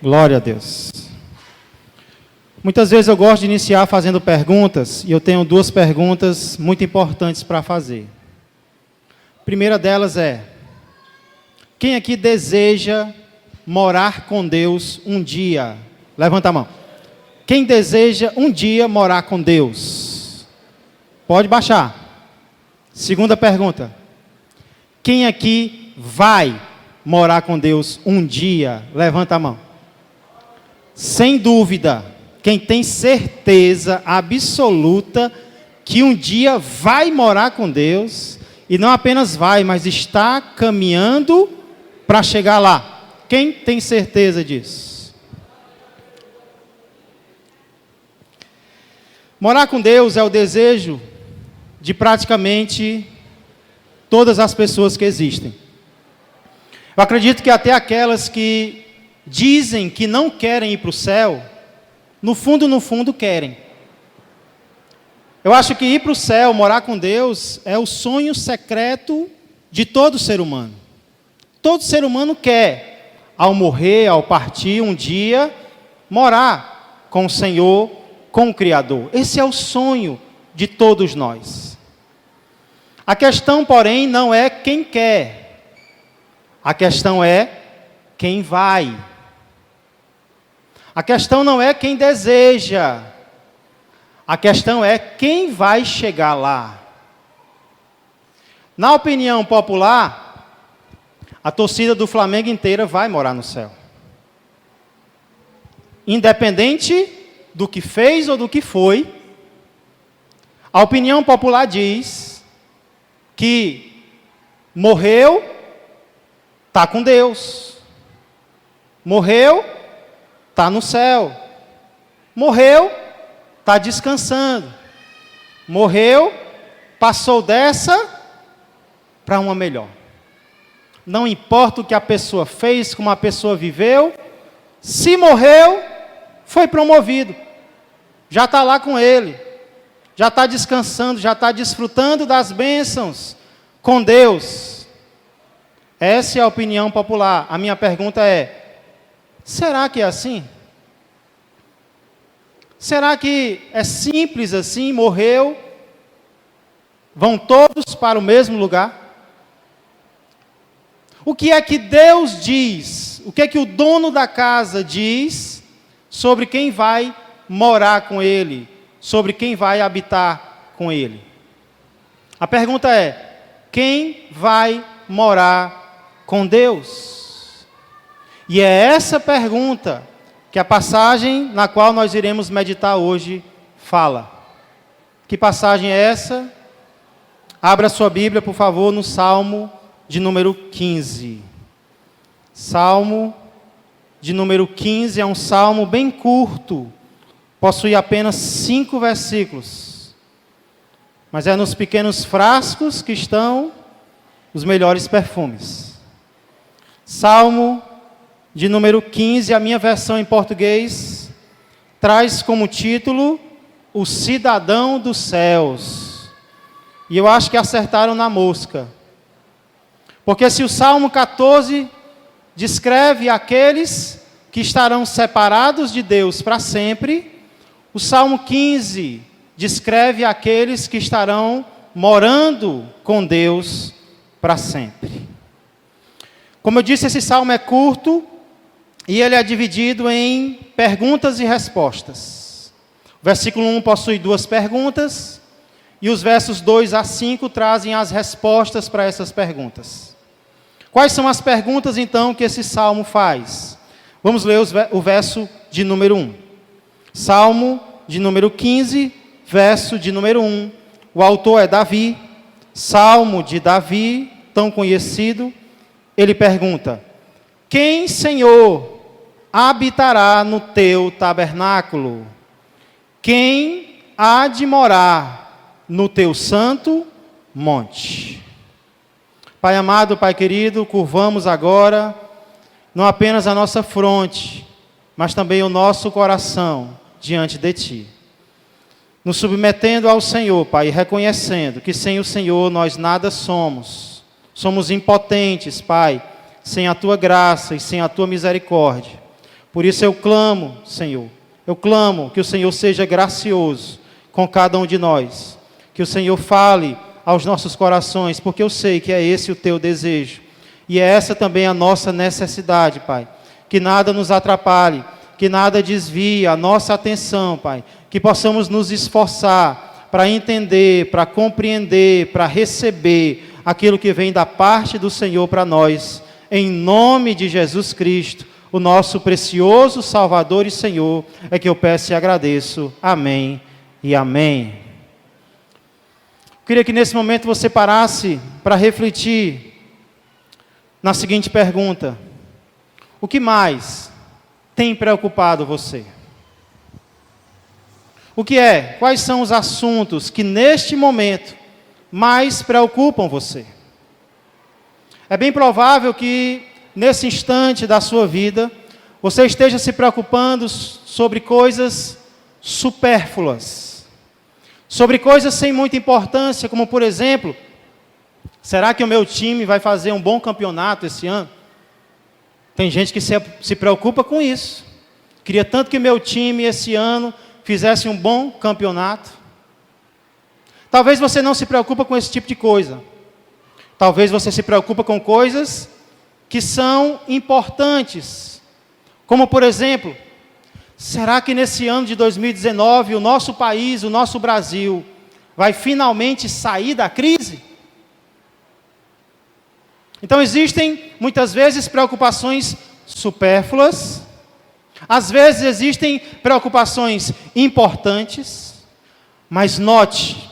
Glória a Deus. Muitas vezes eu gosto de iniciar fazendo perguntas, e eu tenho duas perguntas muito importantes para fazer. A primeira delas é: quem aqui deseja morar com Deus um dia? Levanta a mão. Quem deseja um dia morar com Deus? Pode baixar. Segunda pergunta: quem aqui vai morar com Deus um dia? Levanta a mão. Sem dúvida, quem tem certeza absoluta que um dia vai morar com Deus, e não apenas vai, mas está caminhando para chegar lá. Quem tem certeza disso? Morar com Deus é o desejo de praticamente todas as pessoas que existem. Eu acredito que até aquelas que dizem que não querem ir para o céu, no fundo querem. Eu acho que ir para o céu, morar com Deus, é o sonho secreto de todo ser humano. Todo ser humano quer, ao morrer, ao partir, um dia, morar com o Senhor, com o Criador. Esse é o sonho de todos nós. A questão, porém, não é quem quer. A questão é quem vai. A questão não é quem deseja. A questão é quem vai chegar lá. Na opinião popular, a torcida do Flamengo inteira vai morar no céu. Independente do que fez ou do que foi, a opinião popular diz que morreu, está com Deus. Morreu, está no céu. Morreu, está descansando. Morreu, passou dessa para uma melhor. Não importa o que a pessoa fez, como a pessoa viveu, se morreu, foi promovido. Já está lá com ele. Já está descansando, já está desfrutando das bênçãos com Deus. Essa é a opinião popular. A minha pergunta é: será que é assim? Será que é simples assim? Morreu, vão todos para o mesmo lugar? O que é que Deus diz? O que é que o dono da casa diz sobre quem vai morar com ele? Sobre quem vai habitar com ele? A pergunta é: quem vai morar com Deus? E é essa pergunta que a passagem na qual nós iremos meditar hoje fala. Que passagem é essa? Abra sua Bíblia, por favor, no Salmo de número 15. Salmo de número 15 é um salmo bem curto, possui apenas 5 versículos. Mas é nos pequenos frascos que estão os melhores perfumes. Salmo de número 15, a minha versão em português, traz como título: O Cidadão dos Céus. E eu acho que acertaram na mosca. Porque se o Salmo 14 descreve aqueles que estarão separados de Deus para sempre, o Salmo 15 descreve aqueles que estarão morando com Deus para sempre. Como eu disse, esse salmo é curto e ele é dividido em perguntas e respostas. O versículo 1 possui 2 perguntas e os versos 2 a 5 trazem as respostas para essas perguntas. Quais são as perguntas, então, que esse salmo faz? Vamos ler o verso de número 1. Salmo de número 15, verso de número 1. O autor é Davi, salmo de Davi, tão conhecido. Ele pergunta: quem, Senhor, habitará no teu tabernáculo? Quem há de morar no teu santo monte? Pai amado, Pai querido, curvamos agora não apenas a nossa fronte, mas também o nosso coração diante de Ti. Nos submetendo ao Senhor, Pai, reconhecendo que sem o Senhor nós nada somos. Somos impotentes, Pai, sem a Tua graça e sem a Tua misericórdia. Por isso eu clamo, Senhor, eu clamo que o Senhor seja gracioso com cada um de nós, que o Senhor fale aos nossos corações, porque eu sei que é esse o teu desejo, e é essa também a nossa necessidade, Pai, que nada nos atrapalhe, que nada desvie a nossa atenção, Pai, que possamos nos esforçar para entender, para compreender, para receber aquilo que vem da parte do Senhor para nós, em nome de Jesus Cristo, o nosso precioso Salvador e Senhor, é que eu peço e agradeço. Amém e amém. Eu queria que nesse momento você parasse para refletir na seguinte pergunta: o que mais tem preocupado você? O que é? Quais são os assuntos que neste momento mais preocupam você? É bem provável que nesse instante da sua vida você esteja se preocupando sobre coisas supérfluas, sobre coisas sem muita importância, como por exemplo, será que o meu time vai fazer um bom campeonato esse ano? Tem gente que se preocupa com isso. Queria tanto que meu time esse ano fizesse um bom campeonato. Talvez você não se preocupe com esse tipo de coisa. Talvez você se preocupe com coisas que são importantes. Como por exemplo, será que nesse ano de 2019 o nosso país, o nosso Brasil, vai finalmente sair da crise? Então existem muitas vezes preocupações supérfluas, às vezes existem preocupações importantes, mas note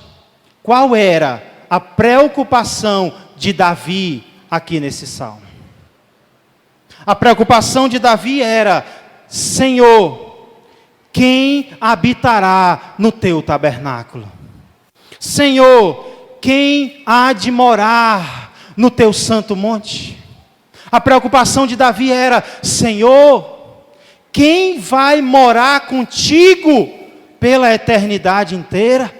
qual era a preocupação de Davi aqui nesse salmo. A preocupação de Davi era: Senhor, quem habitará no teu tabernáculo? Senhor, quem há de morar no teu santo monte? A preocupação de Davi era: Senhor, quem vai morar contigo pela eternidade inteira?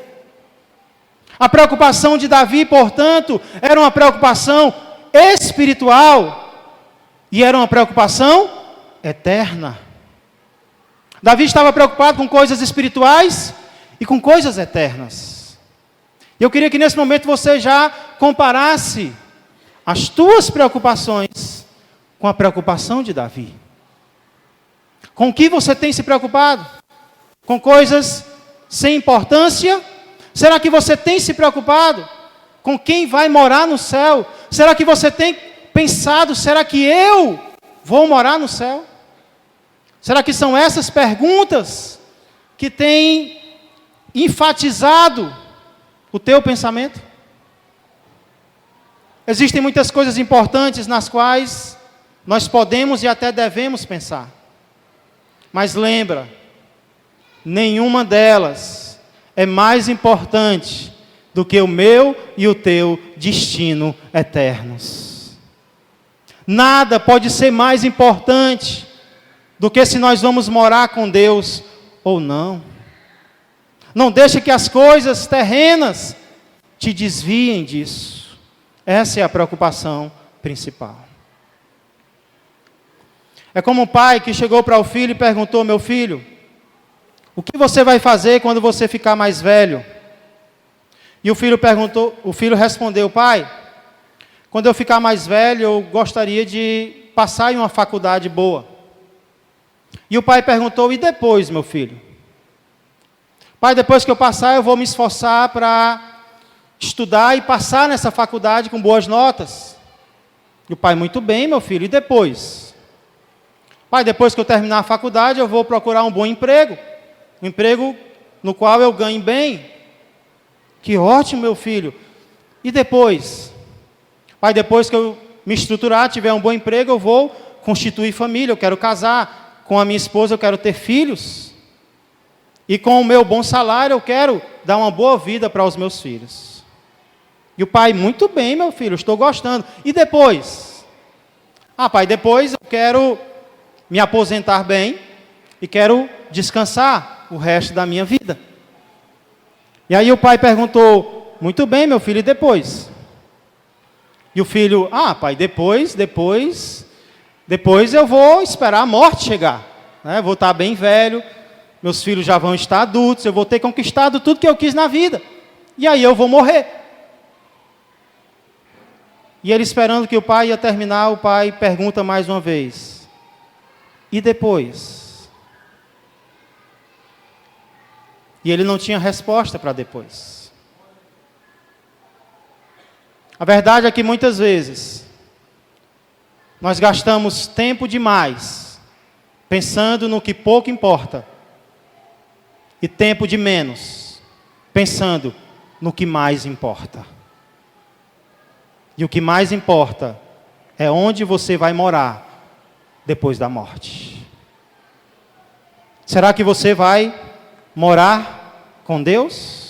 A preocupação de Davi, portanto, era uma preocupação espiritual e era uma preocupação eterna. Davi estava preocupado com coisas espirituais e com coisas eternas. E eu queria que nesse momento você já comparasse as tuas preocupações com a preocupação de Davi. Com o que você tem se preocupado? Com coisas sem importância? Será que você tem se preocupado com quem vai morar no céu? Será que você tem pensado, será que eu vou morar no céu? Será que são essas perguntas que têm enfatizado o teu pensamento? Existem muitas coisas importantes nas quais nós podemos e até devemos pensar. Mas lembra, nenhuma delas é mais importante do que o meu e o teu destino eternos. Nada pode ser mais importante do que se nós vamos morar com Deus ou não. Não deixe que as coisas terrenas te desviem disso. Essa é a preocupação principal. É como um pai que chegou para o filho e perguntou: meu filho, o que você vai fazer quando você ficar mais velho? E o filho respondeu: pai, quando eu ficar mais velho, eu gostaria de passar em uma faculdade boa. E o pai perguntou: e depois, meu filho? Pai, depois que eu passar, eu vou me esforçar para estudar e passar nessa faculdade com boas notas. E o pai: muito bem, meu filho, e depois? Pai, depois que eu terminar a faculdade, eu vou procurar um bom emprego. Um emprego no qual eu ganhe bem. Que ótimo, meu filho. E depois? Pai, depois que eu me estruturar, tiver um bom emprego, eu vou constituir família, eu quero casar. Com a minha esposa, eu quero ter filhos. E com o meu bom salário, eu quero dar uma boa vida para os meus filhos. E o pai: muito bem, meu filho, estou gostando. E depois? Ah, pai, depois eu quero me aposentar bem e quero descansar o resto da minha vida. E aí o pai perguntou: muito bem, meu filho, e depois? E o filho: ah, pai, depois eu vou esperar a morte chegar. né? Vou estar bem velho, meus filhos já vão estar adultos, eu vou ter conquistado tudo que eu quis na vida. E aí eu vou morrer. E ele esperando que o pai ia terminar, o pai pergunta mais uma vez: e depois? E ele não tinha resposta para depois. A verdade é que muitas vezes nós gastamos tempo demais pensando no que pouco importa e tempo de menos pensando no que mais importa. E o que mais importa é onde você vai morar depois da morte. Será que você vai morar com Deus?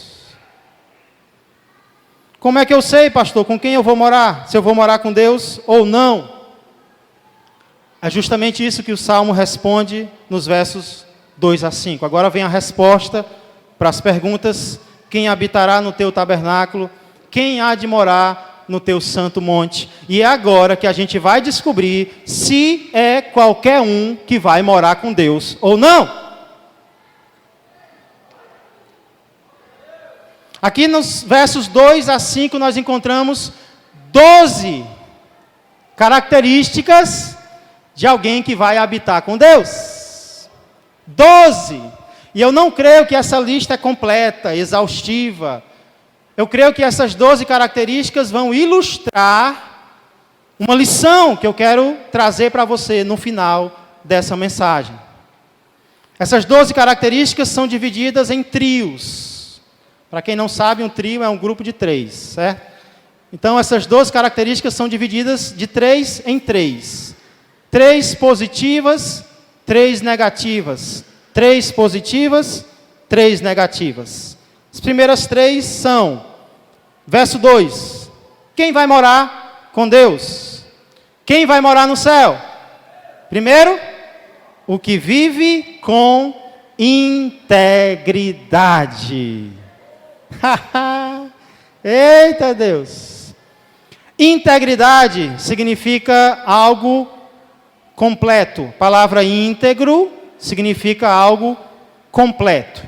Como é que eu sei, pastor, com quem eu vou morar? Se eu vou morar com Deus ou não? É justamente isso que o Salmo responde nos versos 2 a 5. Agora vem a resposta para as perguntas: quem habitará no teu tabernáculo? Quem há de morar no teu santo monte? E é agora que a gente vai descobrir se é qualquer um que vai morar com Deus ou não. Aqui nos versos 2 a 5 nós encontramos 12 características de alguém que vai habitar com Deus. 12. E eu não creio que essa lista é completa, exaustiva. Eu creio que essas 12 características vão ilustrar uma lição que eu quero trazer para você no final dessa mensagem. Essas 12 características são divididas em trios. Para quem não sabe, um trio é um grupo de 3, certo? Então, essas 12 características são divididas de 3 em 3. 3 positivas, 3 negativas. 3 positivas, 3 negativas. As primeiras 3 são, verso 2, quem vai morar com Deus? Quem vai morar no céu? Primeiro, o que vive com integridade. Eita Deus! Integridade significa algo completo. A palavra íntegro significa algo completo.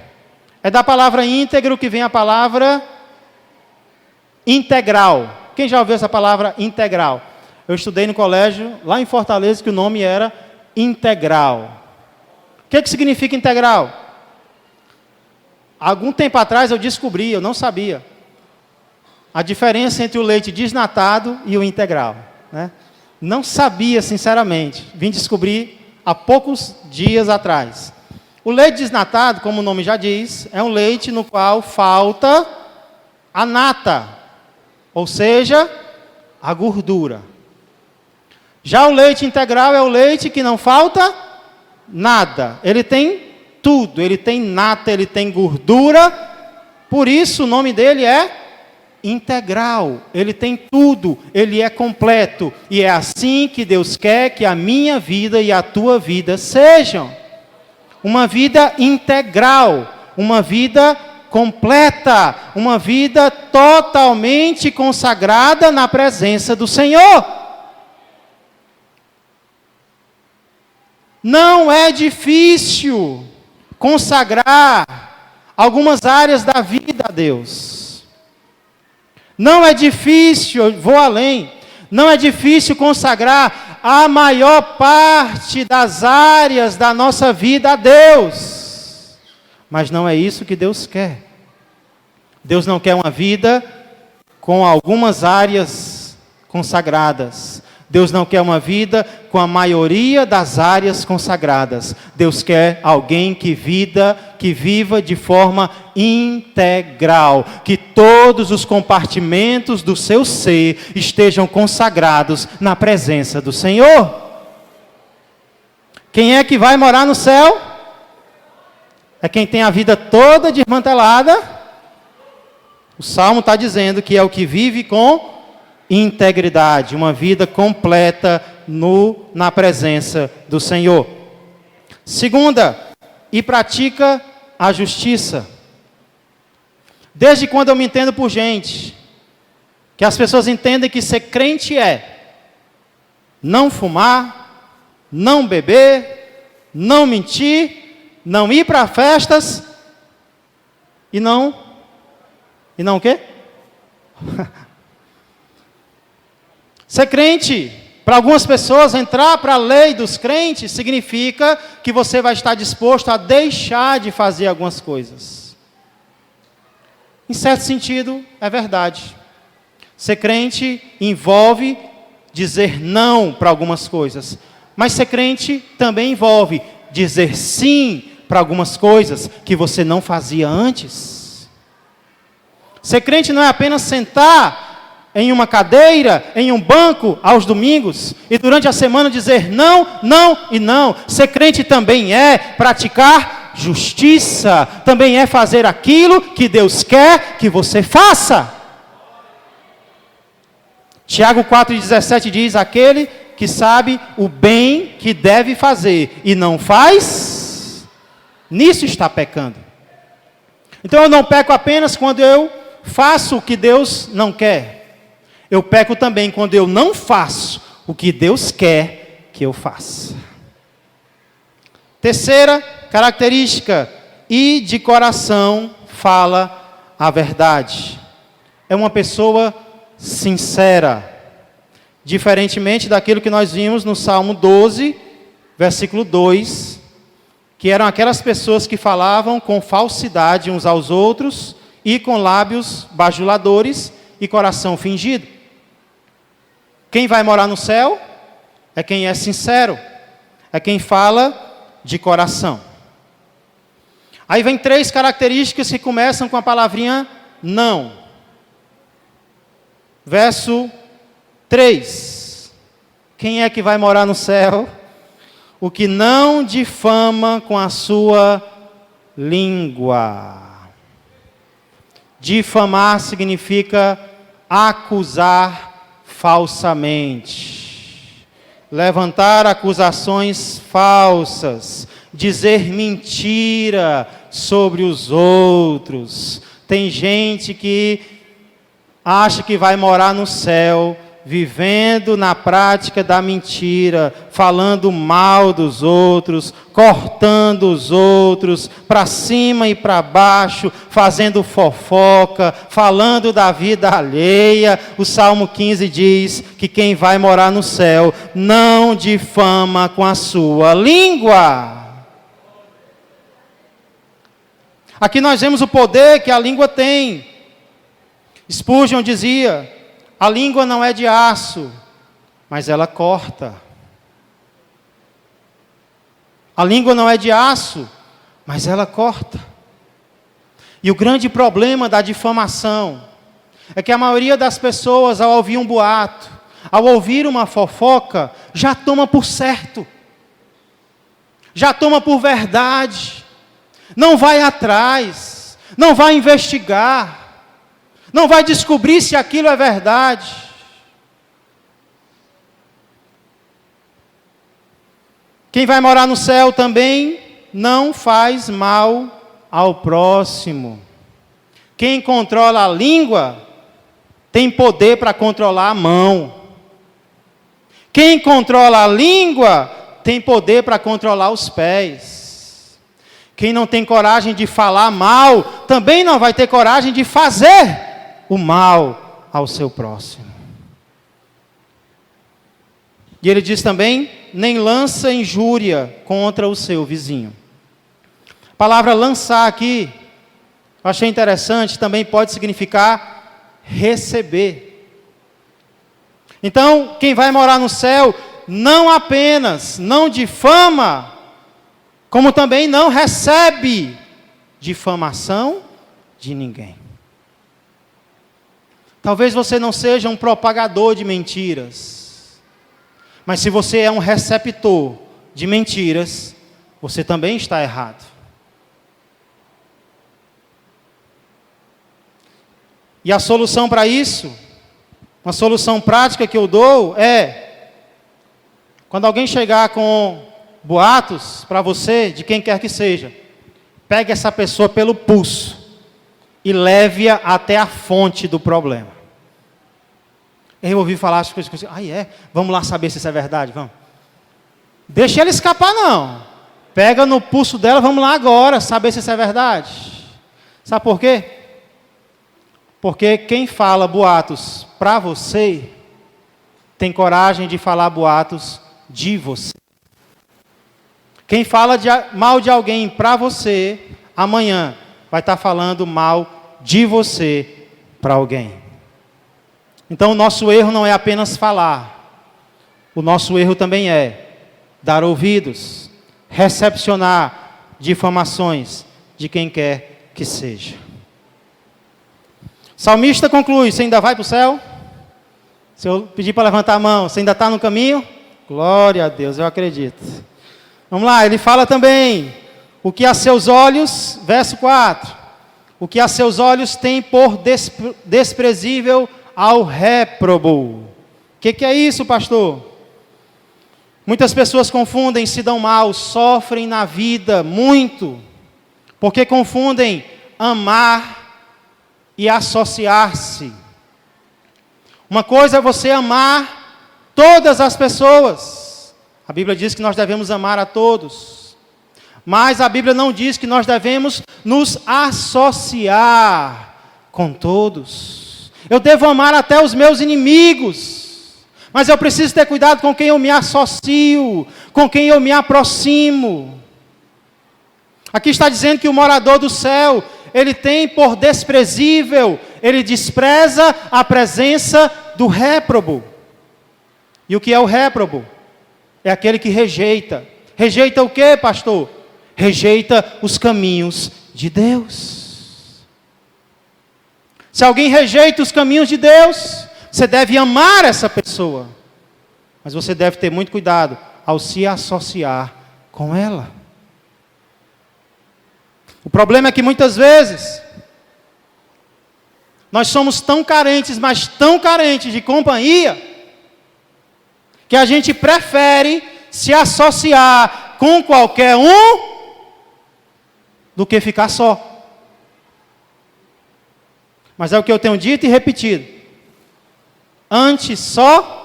É da palavra íntegro que vem a palavra integral. Quem já ouviu essa palavra integral? Eu estudei no colégio, lá em Fortaleza, que o nome era integral. O que significa integral? Algum tempo atrás eu descobri, eu não sabia, a diferença entre o leite desnatado e o integral, né? Não sabia, sinceramente. Vim descobrir há poucos dias atrás. O leite desnatado, como o nome já diz, é um leite no qual falta a nata, ou seja, a gordura. Já o leite integral é o leite que não falta nada. Ele tem tudo, ele tem nata, ele tem gordura, por isso o nome dele é integral. Ele tem tudo, ele é completo. E é assim que Deus quer que a minha vida e a tua vida sejam. Uma vida integral, uma vida completa, uma vida totalmente consagrada na presença do Senhor. Não é difícil consagrar algumas áreas da vida a Deus. Não é difícil, eu vou além, não é difícil consagrar a maior parte das áreas da nossa vida a Deus. Mas não é isso que Deus quer. Deus não quer uma vida com algumas áreas consagradas. Deus não quer uma vida com a maioria das áreas consagradas. Deus quer alguém que viva de forma integral. Que todos os compartimentos do seu ser estejam consagrados na presença do Senhor. Quem é que vai morar no céu? É quem tem a vida toda desmantelada. O Salmo está dizendo que é o que vive com integridade, uma vida completa na presença do Senhor. Segunda, e pratica a justiça. Desde quando eu me entendo por gente, que as pessoas entendem que ser crente é não fumar, não beber, não mentir, não ir para festas e não o quê? Ser crente, para algumas pessoas, entrar para a lei dos crentes significa que você vai estar disposto a deixar de fazer algumas coisas. Em certo sentido, é verdade. Ser crente envolve dizer não para algumas coisas. Mas ser crente também envolve dizer sim para algumas coisas que você não fazia antes. Ser crente não é apenas sentar em uma cadeira, em um banco, aos domingos, e durante a semana dizer não, não e não. Ser crente também é praticar justiça, também é fazer aquilo que Deus quer que você faça. Tiago 4,17 diz: aquele que sabe o bem que deve fazer e não faz, nisso está pecando. Então eu não peco apenas quando eu faço o que Deus não quer. Eu peco também quando eu não faço o que Deus quer que eu faça. Terceira característica: e de coração fala a verdade. É uma pessoa sincera. Diferentemente daquilo que nós vimos no Salmo 12, versículo 2, que eram aquelas pessoas que falavam com falsidade uns aos outros e com lábios bajuladores e coração fingido. Quem vai morar no céu é quem é sincero, é quem fala de coração. Aí vem 3 características que começam com a palavrinha não. Verso 3. Quem é que vai morar no céu? O que não difama com a sua língua. Difamar significa acusar falsamente. Levantar acusações falsas. Dizer mentira sobre os outros. Tem gente que acha que vai morar no céu, vivendo na prática da mentira, falando mal dos outros, cortando os outros, para cima e para baixo, fazendo fofoca, falando da vida alheia. O Salmo 15 diz que quem vai morar no céu não difama com a sua língua. Aqui nós vemos o poder que a língua tem. Spurgeon dizia: a língua não é de aço, mas ela corta. A língua não é de aço, mas ela corta. E o grande problema da difamação é que a maioria das pessoas, ao ouvir um boato, ao ouvir uma fofoca, já toma por certo, já toma por verdade, não vai atrás, não vai investigar, não vai descobrir se aquilo é verdade. Quem vai morar no céu também não faz mal ao próximo. Quem controla a língua tem poder para controlar a mão. Quem controla a língua tem poder para controlar os pés. Quem não tem coragem de falar mal também não vai ter coragem de fazer o mal ao seu próximo. E ele diz também: nem lança injúria contra o seu vizinho. A palavra lançar aqui, eu achei interessante, também pode significar receber. Então, quem vai morar no céu, não apenas não difama, como também não recebe difamação de ninguém. Talvez você não seja um propagador de mentiras, mas se você é um receptor de mentiras, você também está errado. E a solução para isso, uma solução prática que eu dou é: quando alguém chegar com boatos para você, de quem quer que seja, pegue essa pessoa pelo pulso e leve-a até a fonte do problema. Eu ouvi falar as coisas, vamos lá saber se isso é verdade, vamos. Deixa ele escapar não. Pega no pulso dela, vamos lá agora, saber se isso é verdade. Sabe por quê? Porque quem fala boatos para você, tem coragem de falar boatos de você. Quem fala mal de alguém para você, amanhã vai estar falando mal de você para alguém. Então o nosso erro não é apenas falar. O nosso erro também é dar ouvidos, recepcionar difamações de quem quer que seja. O salmista conclui: você ainda vai para o céu? Se eu pedir para levantar a mão, você ainda está no caminho? Glória a Deus, eu acredito. Vamos lá, ele fala também: o que a seus olhos, verso 4, o que a seus olhos tem por desprezível ao réprobo. O que é isso, pastor? Muitas pessoas confundem, se dão mal, sofrem na vida muito, porque confundem amar e associar-se. Uma coisa é você amar todas as pessoas. A Bíblia diz que nós devemos amar a todos. Mas a Bíblia não diz que nós devemos nos associar com todos. Eu devo amar até os meus inimigos. Mas eu preciso ter cuidado com quem eu me associo, com quem eu me aproximo. Aqui está dizendo que o morador do céu, ele tem por desprezível, ele despreza a presença do réprobo. E o que é o réprobo? É aquele que rejeita. Rejeita o quê, pastor? Rejeita os caminhos de Deus. Se alguém rejeita os caminhos de Deus, você deve amar essa pessoa. Mas você deve ter muito cuidado ao se associar com ela. O problema é que muitas vezes nós somos tão carentes, mas tão carentes de companhia, que a gente prefere se associar com qualquer um do que ficar só. Mas é o que eu tenho dito e repetido. Antes só.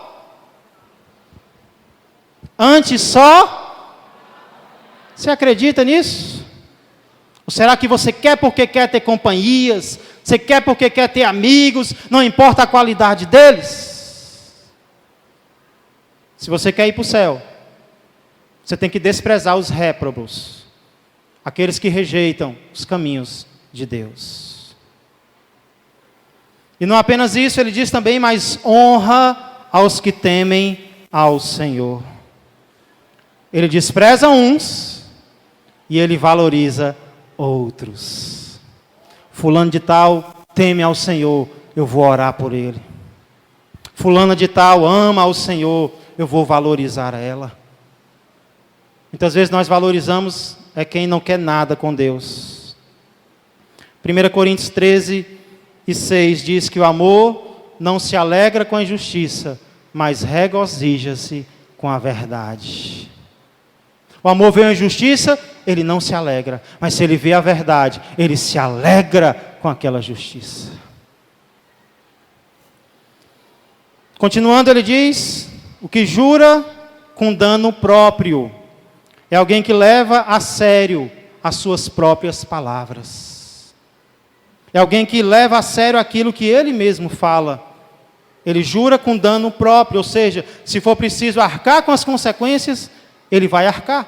Você acredita nisso? Ou será que você quer porque quer ter companhias? Você quer porque quer ter amigos? Não importa a qualidade deles? Se você quer ir para o céu, você tem que desprezar os réprobos, aqueles que rejeitam os caminhos de Deus. E não apenas isso, ele diz também: mas honra aos que temem ao Senhor. Ele despreza uns e ele valoriza outros. Fulano de tal teme ao Senhor, eu vou orar por ele. Fulana de tal ama ao Senhor, eu vou valorizar ela. Muitas vezes nós valorizamos quem não quer nada com Deus. 1 Coríntios 13:6 diz que o amor não se alegra com a injustiça, mas regozija-se com a verdade. O amor vê a injustiça, ele não se alegra, mas se ele vê a verdade, ele se alegra com aquela justiça. Continuando, ele diz: o que jura com dano próprio é alguém que leva a sério as suas próprias palavras. É alguém que leva a sério aquilo que ele mesmo fala. Ele jura com dano próprio, ou seja, se for preciso arcar com as consequências, ele vai arcar.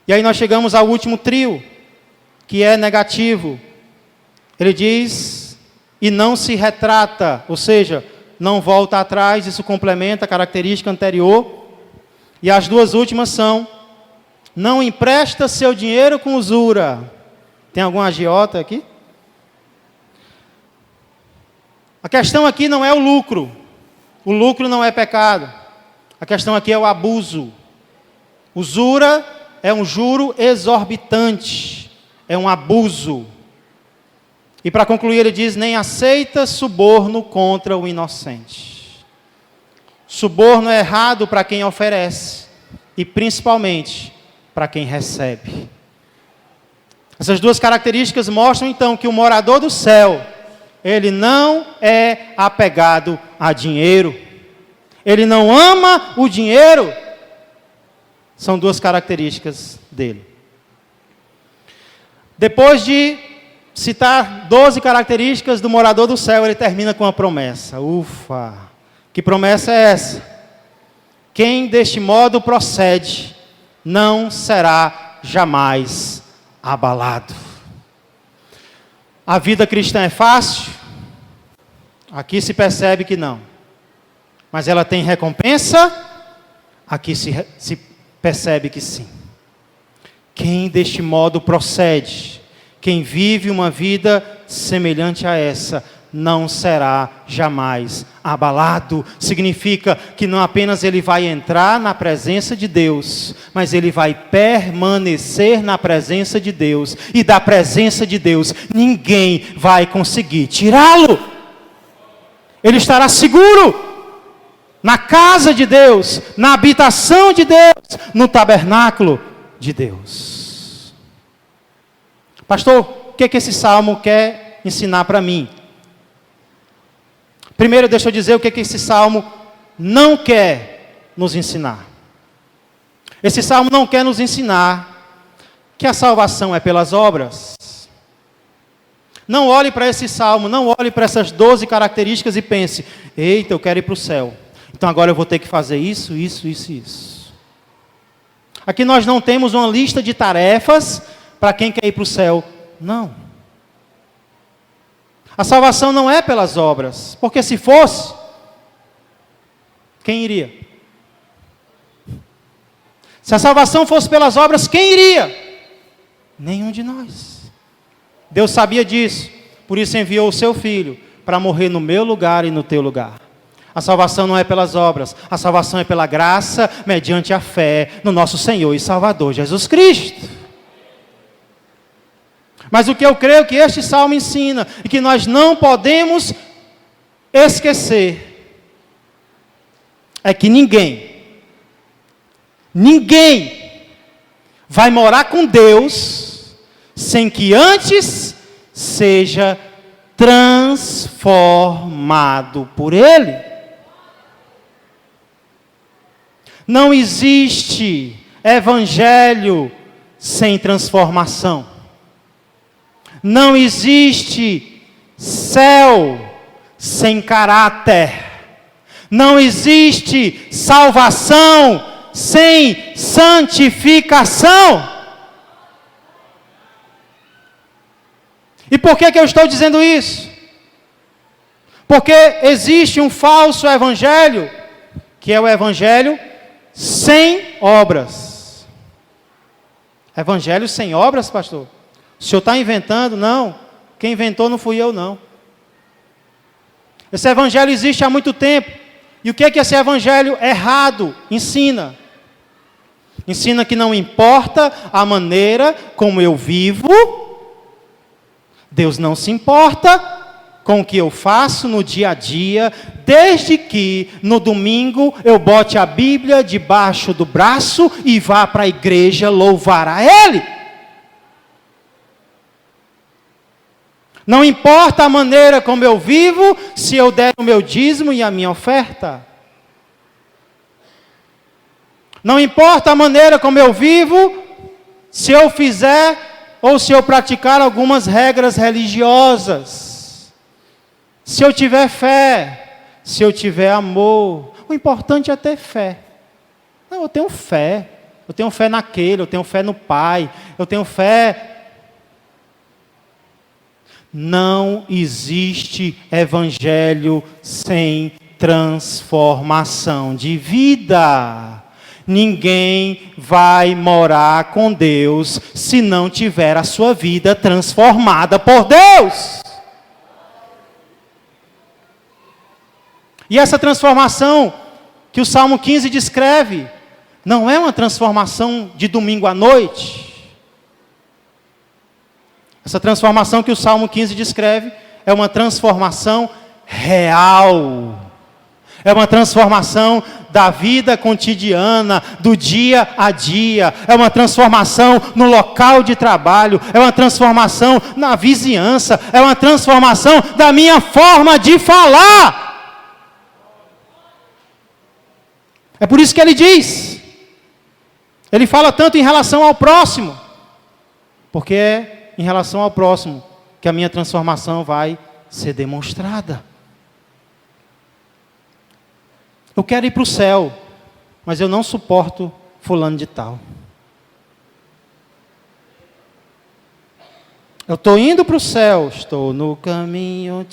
E aí nós chegamos ao último trio, que é negativo. Ele diz: e não se retrata, ou seja, não volta atrás. Isso complementa a característica anterior. E as duas últimas são: não empresta seu dinheiro com usura. Tem algum agiota aqui? A questão aqui não é o lucro. O lucro não é pecado. A questão aqui é o abuso. Usura é um juro exorbitante. É um abuso. E para concluir ele diz: nem aceita suborno contra o inocente. Suborno é errado para quem oferece. E principalmente para quem recebe. Essas duas características mostram então que o morador do céu, ele não é apegado a dinheiro. Ele não ama o dinheiro. São duas características dele. Depois de citar 12 características do morador do céu, ele termina com uma promessa. Ufa! Que promessa é essa? Quem deste modo procede, não será jamais abalado. A vida cristã é fácil? Aqui se percebe que não. Mas ela tem recompensa? Aqui se percebe que sim. Quem deste modo procede, quem vive uma vida semelhante a essa, não será jamais abalado. Significa que não apenas ele vai entrar na presença de Deus, mas ele vai permanecer na presença de Deus. E da presença de Deus, ninguém vai conseguir tirá-lo. Ele estará seguro na casa de Deus, na habitação de Deus, no tabernáculo de Deus. Pastor, o que esse salmo quer ensinar para mim? Primeiro, deixa eu dizer o que esse salmo não quer nos ensinar. Esse salmo não quer nos ensinar que a salvação é pelas obras. Não olhe para esse salmo, não olhe para essas 12 características e pense: eita, eu quero ir para o céu. Então agora eu vou ter que fazer isso, isso, isso e isso. Aqui nós não temos uma lista de tarefas para quem quer ir para o céu. Não. A salvação não é pelas obras, porque se fosse, quem iria? Se a salvação fosse pelas obras, quem iria? Nenhum de nós. Deus sabia disso, por isso enviou o seu Filho para morrer no meu lugar e no teu lugar. A salvação não é pelas obras, a salvação é pela graça, mediante a fé no nosso Senhor e Salvador Jesus Cristo. Mas o que eu creio que este salmo ensina, e que nós não podemos esquecer, é que ninguém vai morar com Deus, sem que antes seja transformado por Ele. Não existe evangelho sem transformação. Não existe céu sem caráter. Não existe salvação sem santificação. E por que eu estou dizendo isso? Porque existe um falso evangelho, que é o evangelho sem obras. Evangelho sem obras, pastor? O senhor está inventando? Não. Quem inventou não fui eu, não. Esse evangelho existe há muito tempo. E o que é que esse evangelho errado ensina? Ensina que não importa a maneira como eu vivo, Deus não se importa com o que eu faço no dia a dia, desde que no domingo eu bote a Bíblia debaixo do braço e vá para a igreja louvar a Ele. Não importa a maneira como eu vivo, se eu der o meu dízimo e a minha oferta. Não importa a maneira como eu vivo, se eu fizer ou se eu praticar algumas regras religiosas. Se eu tiver fé, se eu tiver amor. O importante é ter fé. Não, eu tenho fé. Eu tenho fé naquele, eu tenho fé no Pai, eu tenho fé. Não existe evangelho sem transformação de vida. Ninguém vai morar com Deus se não tiver a sua vida transformada por Deus. E essa transformação que o Salmo 15 descreve, não é uma transformação de domingo à noite. Essa transformação que o Salmo 15 descreve é uma transformação real. É uma transformação da vida cotidiana, do dia a dia. É uma transformação no local de trabalho. É uma transformação na vizinhança. É uma transformação da minha forma de falar. É por isso que ele diz: Ele fala tanto em relação ao próximo, porque é em relação ao próximo que a minha transformação vai ser demonstrada. Eu quero ir para o céu, mas eu não suporto fulano de tal. Eu estou indo para o céu, estou no caminho,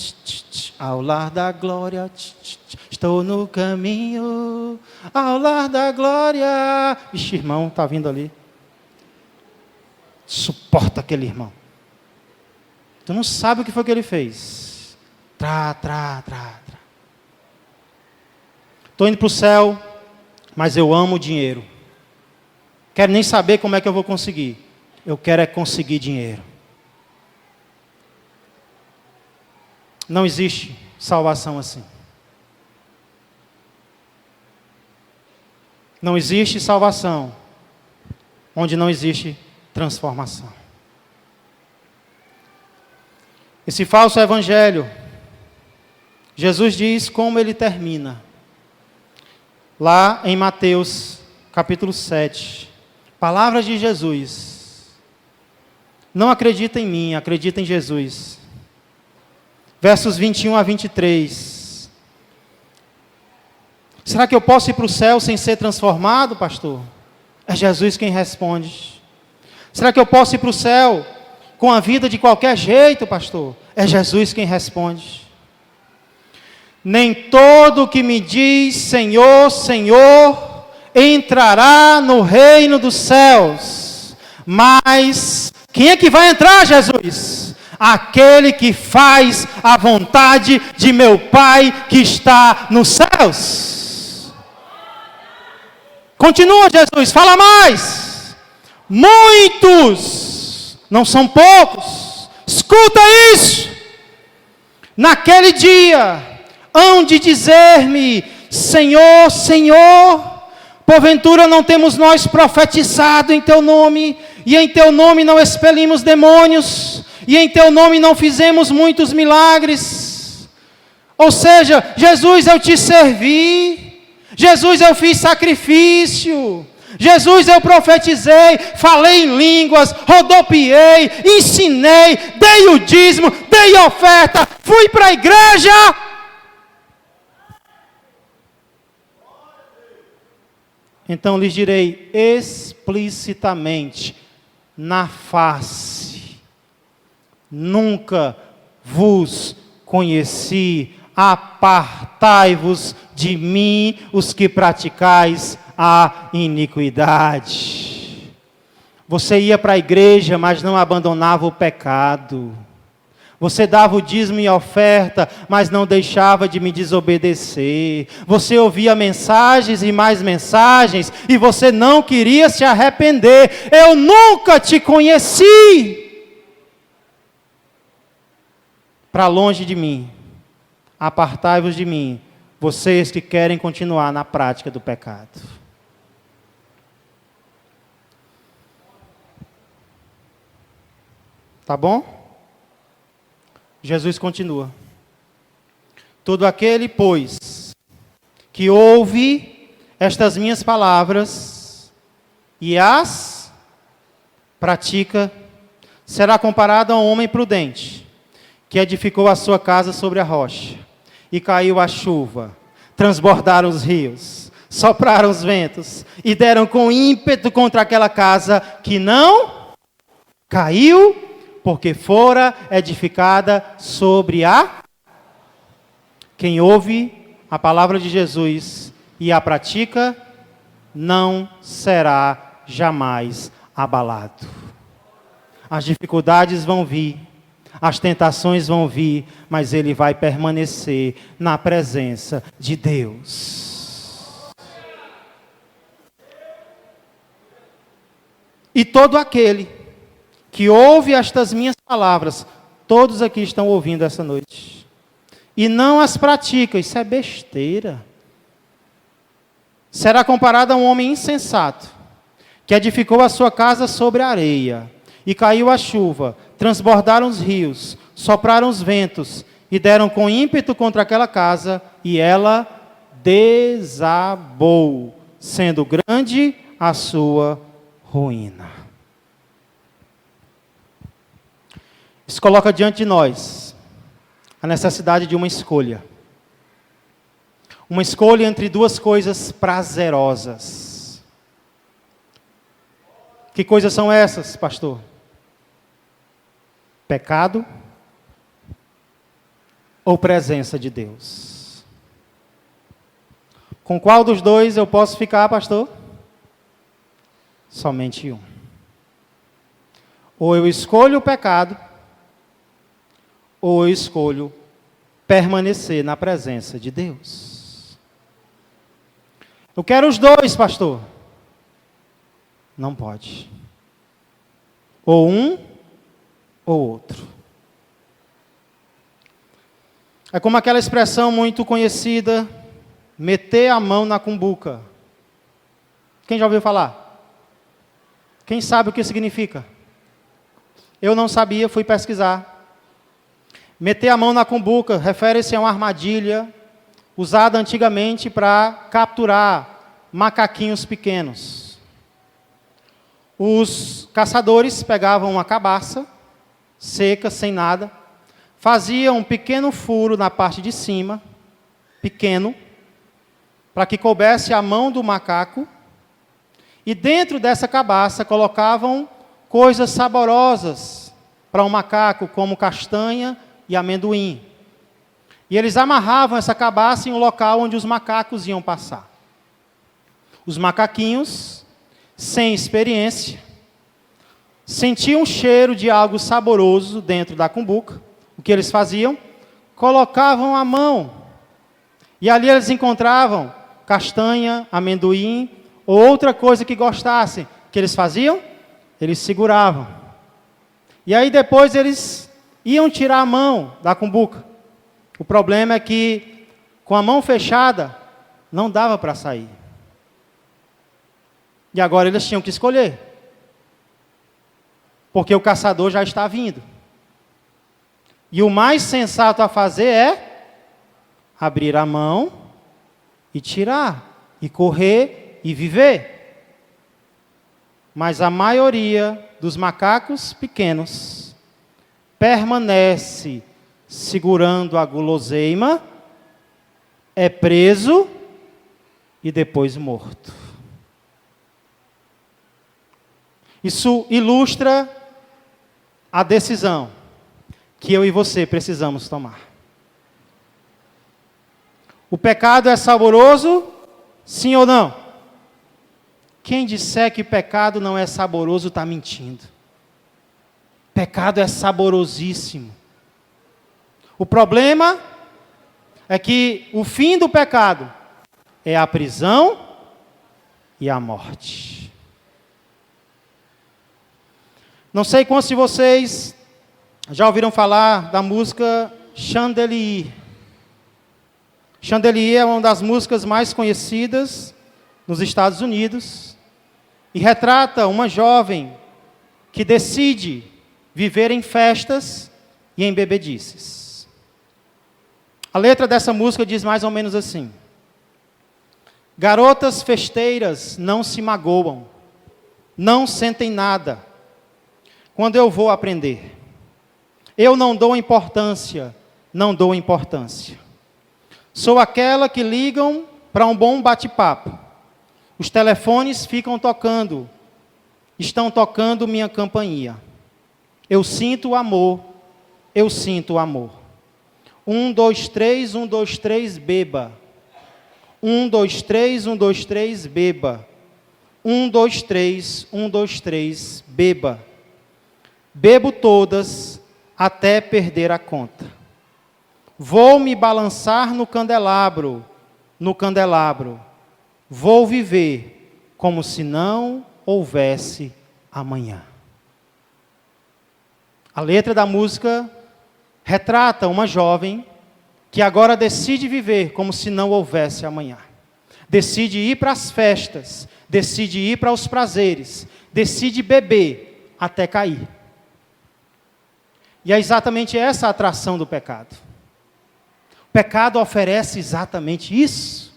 ao lar da glória, estou no caminho, ao lar da glória. Vixe, irmão, está vindo ali. Suporta aquele irmão. Tu não sabe o que foi que ele fez. Estou indo para o céu, mas eu amo o dinheiro. Quero nem saber como é que eu vou conseguir. Eu quero é conseguir dinheiro. Não existe salvação assim. Não existe salvação onde não existe transformação. Esse falso evangelho, Jesus diz como ele termina. Lá em Mateus, capítulo 7. Palavras de Jesus. Não acredita em mim, acredita em Jesus. Versos 21 a 23. Será que eu posso ir para o céu sem ser transformado, pastor? É Jesus quem responde. Será que eu posso ir para o céu com a vida de qualquer jeito, pastor? É Jesus quem responde. Nem todo que me diz Senhor, Senhor, entrará no reino dos céus. Mas quem é que vai entrar, Jesus? Aquele que faz a vontade de meu Pai que está nos céus. Continua, Jesus, fala mais. Muitos, não são poucos, escuta isso. Naquele dia, hão de dizer-me, Senhor, Senhor, porventura não temos nós profetizado em Teu nome, e em Teu nome não expelimos demônios, e em Teu nome não fizemos muitos milagres. Ou seja, Jesus, eu te servi, Jesus, eu fiz sacrifício, Jesus, eu profetizei, falei em línguas, rodopiei, ensinei, dei o dízimo, dei oferta, fui para a igreja. Então lhes direi explicitamente, na face, nunca vos conheci, apartai-vos de mim, os que praticais a iniquidade. Você ia para a igreja, mas não abandonava o pecado. Você dava o dízimo e oferta, mas não deixava de me desobedecer. Você ouvia mensagens e mais mensagens, e você não queria se arrepender. Eu nunca te conheci. Para longe de mim, apartai-vos de mim, vocês que querem continuar na prática do pecado. Tá bom? Jesus continua. Todo aquele, pois, que ouve estas minhas palavras e as pratica, será comparado a um homem prudente, que edificou a sua casa sobre a rocha, e caiu a chuva, transbordaram os rios, sopraram os ventos, e deram com ímpeto contra aquela casa, que não caiu, porque fora edificada sobre a... Quem ouve a palavra de Jesus e a pratica, não será jamais abalado. As dificuldades vão vir, as tentações vão vir, mas ele vai permanecer na presença de Deus. E todo aquele que ouve estas minhas palavras, todos aqui estão ouvindo essa noite, e não as pratica, isso é besteira, será comparado a um homem insensato, que edificou a sua casa sobre a areia, e caiu a chuva, transbordaram os rios, sopraram os ventos, e deram com ímpeto contra aquela casa, e ela desabou, sendo grande a sua ruína. Isso coloca diante de nós a necessidade de uma escolha. Uma escolha entre duas coisas prazerosas. Que coisas são essas, pastor? Pecado ou presença de Deus? Com qual dos dois eu posso ficar, pastor? Somente um. Ou eu escolho o pecado, ou eu escolho permanecer na presença de Deus. Eu quero os dois, pastor. Não pode. Ou um, ou outro. É como aquela expressão muito conhecida, meter a mão na cumbuca. Quem já ouviu falar? Quem sabe o que significa? Eu não sabia, fui pesquisar. Meter a mão na cumbuca refere-se a uma armadilha usada antigamente para capturar macaquinhos pequenos. Os caçadores pegavam uma cabaça, seca, sem nada, faziam um pequeno furo na parte de cima, pequeno, para que coubesse a mão do macaco, e dentro dessa cabaça colocavam coisas saborosas para o macaco, como castanha e amendoim. E eles amarravam essa cabaça em um local onde os macacos iam passar. Os macaquinhos, sem experiência, sentiam um cheiro de algo saboroso dentro da cumbuca. O que eles faziam? Colocavam a mão. E ali eles encontravam castanha, amendoim, ou outra coisa que gostassem. O que eles faziam? Eles seguravam. E aí depois eles iam tirar a mão da cumbuca. O problema é que, com a mão fechada, não dava para sair. E agora eles tinham que escolher. Porque o caçador já está vindo. E o mais sensato a fazer é abrir a mão e tirar, e correr e viver. Mas a maioria dos macacos pequenos permanece segurando a guloseima, é preso e depois morto. Isso ilustra a decisão que eu e você precisamos tomar. O pecado é saboroso, sim ou não? Quem disser que pecado não é saboroso está mentindo. Pecado é saborosíssimo. O problema é que o fim do pecado é a prisão e a morte. Não sei quantos de vocês já ouviram falar da música Chandelier. Chandelier é uma das músicas mais conhecidas nos Estados Unidos e retrata uma jovem que decide viver em festas e em bebedices. A letra dessa música diz mais ou menos assim: garotas festeiras não se magoam, não sentem nada quando eu vou aprender. Eu não dou importância, não dou importância. Sou aquela que ligam para um bom bate-papo. Os telefones ficam tocando, estão tocando minha campainha. Eu sinto amor, eu sinto amor. 1, 2, 3, 1, 2, 3, beba. 1, 2, 3, 1, 2, 3, beba. 1, 2, 3, 1, 2, 3, beba. Bebo todas até perder a conta. Vou me balançar no candelabro, Vou viver como se não houvesse amanhã. A letra da música retrata uma jovem que agora decide viver como se não houvesse amanhã. Decide ir para as festas, decide ir para os prazeres, decide beber até cair. E é exatamente essa a atração do pecado. O pecado oferece exatamente isso.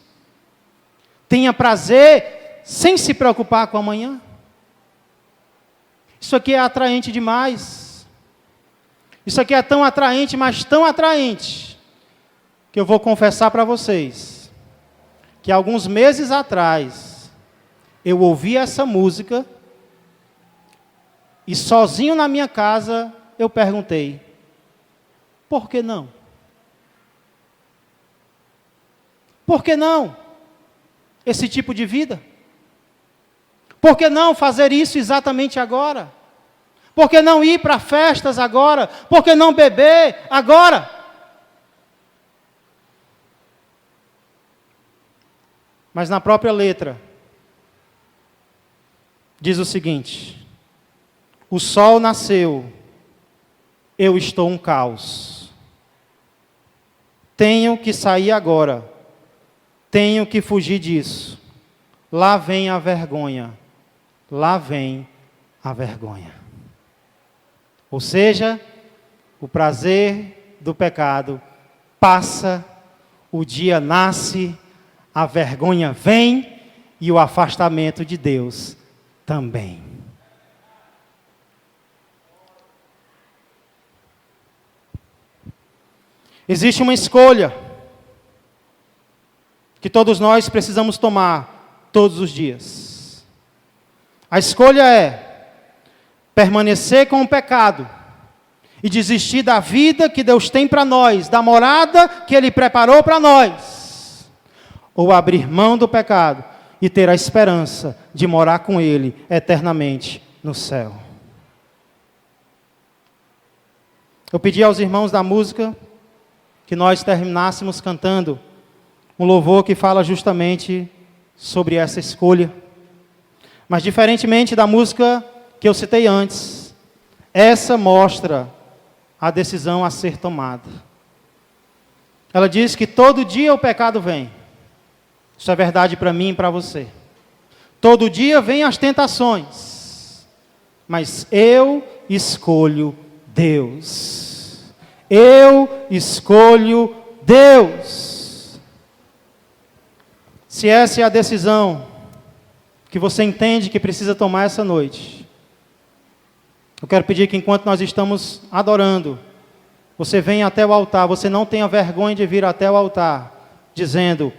Tenha prazer sem se preocupar com amanhã. Isso aqui é atraente demais. Isso aqui é tão atraente, mas tão atraente, que eu vou confessar para vocês, que alguns meses atrás, eu ouvi essa música, e sozinho na minha casa, eu perguntei, por que não? Por que não esse tipo de vida? Por que não fazer isso exatamente agora? Por que não ir para festas agora? Por que não beber agora? Mas na própria letra, diz o seguinte: o sol nasceu, eu estou um caos. Tenho que sair agora. Tenho que fugir disso. Lá vem a vergonha. Lá vem a vergonha. Ou seja, o prazer do pecado passa, o dia nasce, a vergonha vem e o afastamento de Deus também. Existe uma escolha que todos nós precisamos tomar todos os dias. A escolha é permanecer com o pecado e desistir da vida que Deus tem para nós, da morada que Ele preparou para nós, ou abrir mão do pecado e ter a esperança de morar com Ele eternamente no céu. Eu pedi aos irmãos da música que nós terminássemos cantando um louvor que fala justamente sobre essa escolha. Mas diferentemente da música que eu citei antes, essa mostra a decisão a ser tomada. Ela diz que todo dia o pecado vem. Isso é verdade para mim e para você. Todo dia vem as tentações. Mas eu escolho Deus. Eu escolho Deus. Se essa é a decisão que você entende que precisa tomar essa noite, eu quero pedir que enquanto nós estamos adorando, você venha até o altar, você não tenha vergonha de vir até o altar, dizendo,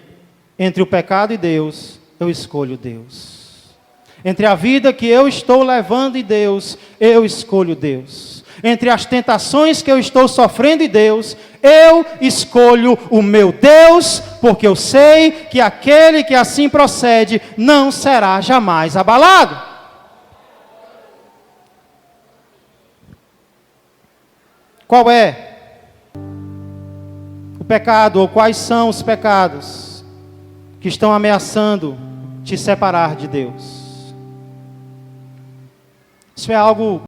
entre o pecado e Deus, eu escolho Deus. Entre a vida que eu estou levando e Deus, eu escolho Deus. Entre as tentações que eu estou sofrendo e Deus, eu escolho o meu Deus, porque eu sei que aquele que assim procede não será jamais abalado. Qual é o pecado, ou quais são os pecados que estão ameaçando te separar de Deus? Isso é algo